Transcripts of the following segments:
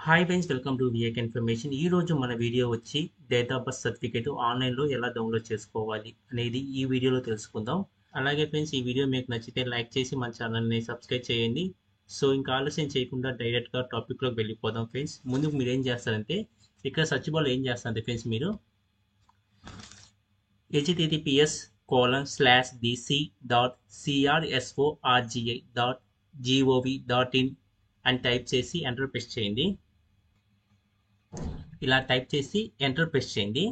Hi friends, welcome to విఏక్ information. ఈ రోజు మన వీడియో వచ్చి డేట్ ఆఫ్ బర్త్ సర్టిఫికేట్ ఆన్లైన్లో ఎలా డౌన్లోడ్ చేసుకోవాలి అనేది ఈ వీడియోలో తెలుసుకుందాం. అలాగే ఫ్రెండ్స్, ఈ వీడియో మీకు నచ్చితే లైక్ చేసి మన ఛానల్ని సబ్స్క్రైబ్ చేయండి. సో ఇంకా ఆలస్యం చేయకుండా డైరెక్ట్గా టాపిక్లోకి వెళ్ళిపోదాం ఫ్రెండ్స్. ముందుకు మీరు ఏం చేస్తారంటే ఇక్కడ సర్చ్ బార్లో ఏం చేస్తారంటే ఫ్రెండ్స్ మీరు https://dc.crsorgi.gov.in అని టైప్ చేసి ఎంటర్ ప్రెస్ చేయండి. ఇలా టైప్ చేసి ఎంటర్ ప్రెస్ చేయండి.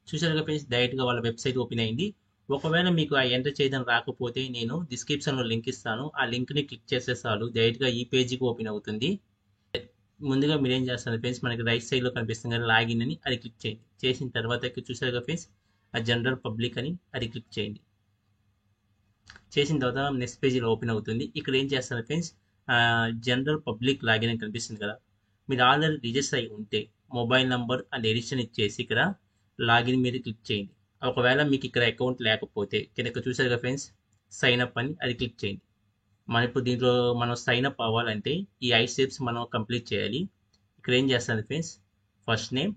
చూసారుగా ఫ్రెండ్స్, డైరెక్ట్గా వాళ్ళ వెబ్సైట్ ఓపెన్ అయింది. ఒకవేళ మీకు ఆ ఎంటర్ చేయడం రాకపోతే నేను డిస్క్రిప్షన్లో లింక్ ఇస్తాను. ఆ లింక్ని క్లిక్ చేసే చాలు డైరెక్ట్గా ఈ పేజీకి ఓపెన్ అవుతుంది. ముందుగా మీరు ఏం చేస్తారు ఫ్రెండ్స్, మనకి రైట్ సైడ్లో కనిపిస్తుంది కదా లాగిన్ అని, అది క్లిక్ చేయండి. చేసిన తర్వాత ఇక్కడ చూసారుగా ఫ్రెండ్స్, ఆ జనరల్ పబ్లిక్ అని అది క్లిక్ చేయండి. చేసిన తర్వాత నెక్స్ట్ పేజీలో ఓపెన్ అవుతుంది. ఇక్కడ ఏం చేస్తారు ఫ్రెండ్స్, జనరల్ పబ్లిక్ లాగిన్ అని కనిపిస్తుంది కదా, మీరు ఆల్రెడీ రిజిస్టర్ అయి ఉంటే మొబైల్ నంబర్ అండ్ ఎడిషన్ ఇచ్చేసి ఇక్కడ లాగిన్ మీద క్లిక్ చేయండి. ఒకవేళ మీకు ఇక్కడ అకౌంట్ లేకపోతే కింద చూసారుగా ఫ్రెండ్స్, సైన్ అప్ అని అది క్లిక్ చేయండి. మనం ఇప్పుడు దీంట్లో మనం సైన్ అప్ అవ్వాలంటే ఈ 5 స్టెప్స్ మనం కంప్లీట్ చేయాలి. ఇక్కడ ఏం చేస్తుంది ఫ్రెండ్స్, ఫస్ట్ నేమ్,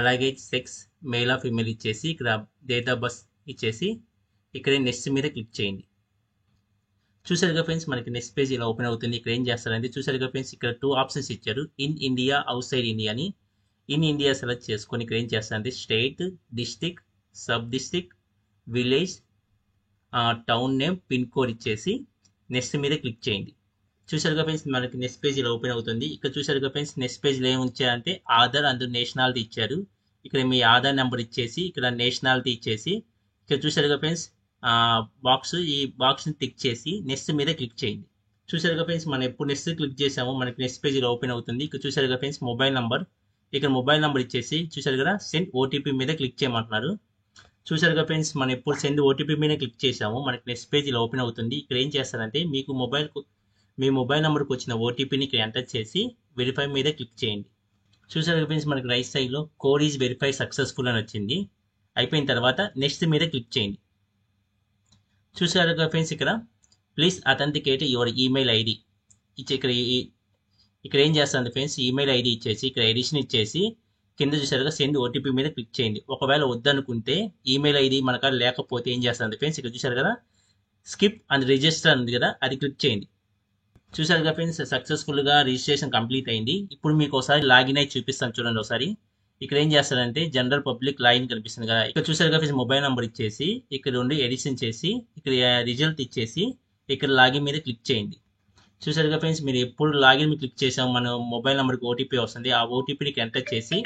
అలాగే సెక్స్ మేల్ ఆఫ్ ఫీమేల్ ఇచ్చేసి ఇక్కడ డేట్ ఆఫ్ బర్త్ ఇచ్చేసి ఇక్కడ నెక్స్ట్ మీద క్లిక్ చేయండి. చూసారుగా ఫ్రెండ్స్, మనకి నెక్స్ట్ పేజ్ ఇలా ఓపెన్ అవుతుంది. ఇక్కడ ఏం చేస్తారంటే చూసారుగా ఫ్రెండ్స్, ఇక్కడ 2 ఆప్షన్స్ ఇచ్చారు, in India, out side India అని. ఇన్ ఇండియా సెలెక్ట్ చేసుకొని ఇక్కడ ఏం చేస్తారంటే state, district, sub district, village, town name, pin code ఇచ్చేసి నెక్స్ట్ మీద క్లిక్ చేయండి. చూసారుగా ఫ్రెండ్స్, మనకి నెక్స్ట్ పేజ్ ఇలా ఓపెన్ అవుతుంది. ఇక్కడ చూసారుగా ఫ్రెండ్స్, నెక్స్ట్ పేజ్లో ఏమి ఉంచారంటే ఆధార్ అండ్ నేషనాలిటీ ఇచ్చారు. ఇక్కడ మీ ఆధార్ నెంబర్ ఇచ్చేసి ఇక్కడ నేషనాలిటీ ఇచ్చేసి ఇక్కడ చూసారుగా ఫ్రెండ్స్, ఈ బాక్స్ని టిక్ చేసి నెక్స్ట్ మీద క్లిక్ చేయండి. చూసారుగా ఫ్రెండ్స్, మనం ఎప్పుడు నెక్స్ట్ క్లిక్ చేసామో మనకి నెక్స్ట్ పేజీలో ఓపెన్ అవుతుంది. ఇక్కడ చూసారుగా ఫ్రెండ్స్, మొబైల్ నంబర్, ఇక్కడ మొబైల్ నంబర్ ఇచ్చేసి చూసారు కదా సెండ్ ఓటీపీ మీద క్లిక్ చేయమంటున్నారు. చూసారుగా ఫ్రెండ్స్, మనం ఎప్పుడు సెండ్ ఓటీపీ మీద క్లిక్ చేసామో మనకి నెక్స్ట్ పేజీలో ఓపెన్ అవుతుంది. ఇక్కడ ఏం చేస్తారంటే మీ మొబైల్ నెంబర్కి వచ్చిన ఓటీపీని ఇక్కడ ఎంటర్ చేసి వెరిఫై మీద క్లిక్ చేయండి. చూసారుగా ఫ్రెండ్స్, మనకి రైట్ సైడ్లో కోడ్ ఈజ్ వెరిఫై సక్సెస్ఫుల్ అని వచ్చింది. అయిపోయిన తర్వాత నెక్స్ట్ మీద క్లిక్ చేయండి. చూసారుగా ఫ్రెండ్స్, ఇక్కడ please authenticate your email ID ఇచ్చి ఇక్కడ ఏం చేస్తుంది ఫ్రెండ్స్, ఈమెయిల్ ఐడి ఇచ్చేసి ఇక్కడ ఎడిషన్ ఇచ్చేసి కింద చూసారుగా సెండ్ ఓటీపీ మీద క్లిక్ చేయండి. ఒకవేళ వద్దనుకుంటే ఈమెయిల్ ఐడి మనకు లేకపోతే ఏం చేస్తుంది ఫ్రెండ్స్, ఇక్కడ చూసారు కదా స్కిప్ అండ్ రిజిస్టర్ ఉంది కదా, అది క్లిక్ చేయండి. చూసారుగా ఫ్రెండ్స్, సక్సెస్ఫుల్గా రిజిస్ట్రేషన్ కంప్లీట్ అయింది. ఇప్పుడు మీకు ఒకసారి లాగిన్ అయి చూపిస్తాను చూడండి ఒకసారి. ఇక్కడ ఏం చేస్తారంటే జనరల్ పబ్లిక్ లాగిన్ కనిపిస్తుంది కదా, ఇక్కడ చూసారుగా ఫ్రెండ్స్, మొబైల్ నెంబర్ ఇచ్చేసి ఇక్కడ ఉండి ఎడిషన్ చేసి ఇక్కడ రిజల్ట్ ఇచ్చేసి ఇక్కడ లాగిన్ మీద క్లిక్ చేయండి. చూసారుగా ఫ్రెండ్స్, మీరు ఎప్పుడు లాగిన్ మీద క్లిక్ చేసాము మన మొబైల్ నెంబర్కి ఓటీపీ వస్తుంది. ఆ ఓటీపీని ఎంటర్ చేసి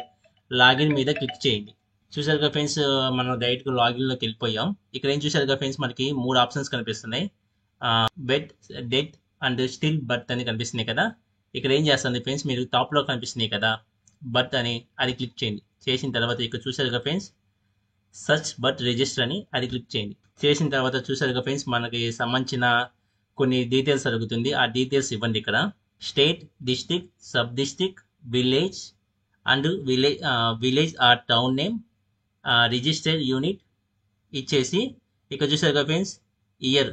లాగిన్ మీద క్లిక్ చేయండి. చూసారుగా ఫ్రెండ్స్, మనం డైరెక్ట్గా లాగిన్లోకి వెళ్ళిపోయాం. ఇక్కడ ఏం చూసారుగా ఫ్రెండ్స్, మనకి 3 ఆప్షన్స్ కనిపిస్తున్నాయి, bed, death and still birth అని కనిపిస్తున్నాయి కదా. ఇక్కడ ఏం చేస్తుంది ఫ్రెండ్స్, మీరు టాప్లో కనిపిస్తున్నాయి కదా బర్త్ అని, అది క్లిక్ చేయండి. చేసిన తర్వాత ఇక్కడ చూసారుగా ఫ్రెండ్స్, సర్చ్ బర్త్ రిజిస్టర్ అని అది క్లిక్ చేయండి. చేసిన తర్వాత చూసారుగా ఫ్రెండ్స్, మనకి సంబంధించిన కొన్ని డీటెయిల్స్ అడుగుతుంది, ఆ డీటెయిల్స్ ఇవ్వండి. ఇక్కడ state, district, sub district, village and village or town name, registered unit ఇచ్చేసి ఇక్కడ చూసారుగా ఫ్రెండ్స్, ఇయర్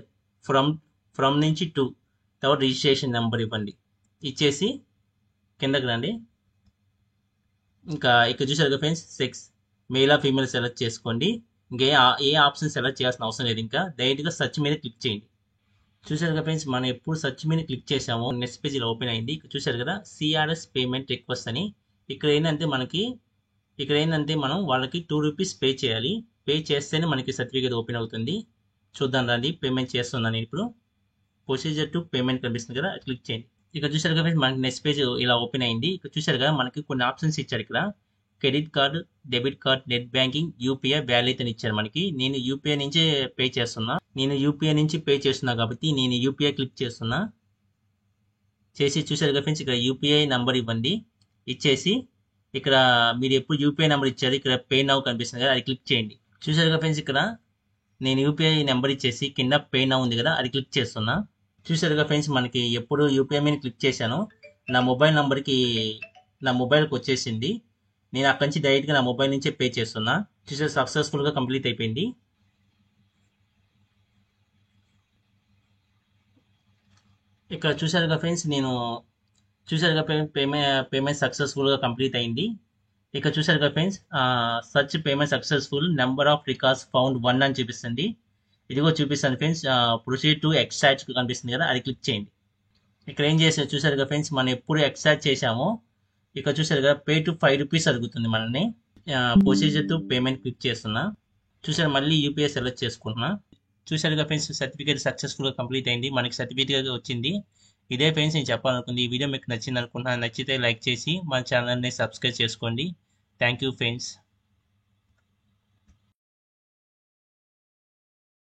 ఫ్రమ్ నుంచి టు తర్వాత రిజిస్ట్రేషన్ నెంబర్ ఇవ్వండి. ఇచ్చేసి కిందకి రండి. ఇంకా ఇక్కడ చూసారుగా friends, sex male or female select చేసుకోండి. ఏ ఆప్షన్ సెలెక్ట్ చేయాల్సిన అవసరం లేదు. ఇంకా డైరెక్ట్గా సర్చ్ మీద క్లిక్ చేయండి. చూసారుగా ఫ్రెండ్స్, మనం ఎప్పుడు సర్చ్ మీద క్లిక్ చేసామో నెక్స్ట్ పేజీలో ఓపెన్ అయింది. ఇక్కడ చూసారు కదా సిఆర్ఎస్ పేమెంట్ రిక్వెస్ట్ అని. ఇక్కడ ఏంటంటే మనం వాళ్ళకి 2 రూపీస్ పే చేయాలి. పే చేస్తేనే మనకి సర్టిఫికేట్ ఓపెన్ అవుతుంది. చూద్దాం రండి, పేమెంట్ చేస్తున్నాను నేను ఇప్పుడు. ప్రొసీజర్ టు పేమెంట్ కనిపిస్తుంది కదా, క్లిక్ చేయండి. ఇక్కడ చూసారు కదా మనకి నెక్స్ట్ పేజ్ ఇలా ఓపెన్ అయింది. ఇక్కడ చూసారు కదా మనకి కొన్ని ఆప్షన్స్ ఇచ్చారు. ఇక్కడ credit card, debit card, net banking, UPI, wallet అని ఇచ్చారు మనకి. నేను యూపీఐ నుంచే పే చేస్తున్నా కాబట్టి నేను యూపీఐ క్లిక్ చేస్తున్నా. చేసి చూసారు కదా ఫ్రెండ్స్, ఇక్కడ యూపీఐ నెంబర్ ఇవ్వండి. ఇచ్చేసి ఇక్కడ మీరు ఎప్పుడు యూపీఐ నెంబర్ ఇచ్చారు ఇక్కడ పే నౌ కనిపిస్తుంది కదా, అది క్లిక్ చేయండి. చూసారు కదా ఫ్రెండ్స్, ఇక్కడ నేను యూపీఐ నెంబర్ ఇచ్చేసి కింద పే నౌ ఉంది కదా, అది క్లిక్ చేస్తున్నా. చూసారుగా ఫ్రెండ్స్, మనకి ఎప్పుడు యూపీఐ మీద క్లిక్ చేశాను నా మొబైల్కి వచ్చేసింది. నేను అక్కడి నుంచి డైరెక్ట్గా నా మొబైల్ నుంచే పే చేస్తున్నా. చూసారు, సక్సెస్ఫుల్గా కంప్లీట్ అయిపోయింది. ఇక్కడ చూసారుగా ఫ్రెండ్స్, నేను చూసారుగా పేమెంట్ సక్సెస్ఫుల్గా కంప్లీట్ అయింది. ఇక చూసారుగా friends, search payment successful, number of records found 1 అని చూపిస్తుంది. ఇదిగో చూపిస్తాను ఫ్రెండ్స్. ప్రొసీడ్ టు ఎక్స్ట్రాక్ట్ కనిపిస్తుంది కదా, అది క్లిక్ చేయండి. ఇక్కడ ఏం చేసారు చూసారుగా ఫ్రెండ్స్, మనం ఎప్పుడు ఎక్స్ట్రాక్ట్ చేసామో ఇక్కడ చూసారుగా పే టు 5 రూపీస్ అడుగుతుంది మనల్ని. ప్రొసీజర్ టు పేమెంట్ క్లిక్ చేస్తున్నా. చూసారు, మళ్ళీ యూపీఐ సెలెక్ట్ చేసుకుంటున్నా. చూసారుగా ఫ్రెండ్స్, సర్టిఫికేట్ సక్సెస్ఫుల్గా కంప్లీట్ అయింది, మనకి సర్టిఫికేట్ వచ్చింది. ఇదే ఫ్రెండ్స్ నేను చెప్పాలనుకుంది. ఈ వీడియో మీకు నచ్చింది అనుకుంటున్నాను. నచ్చితే లైక్ చేసి మన ఛానల్ని సబ్స్క్రైబ్ చేసుకోండి. Thank you friends.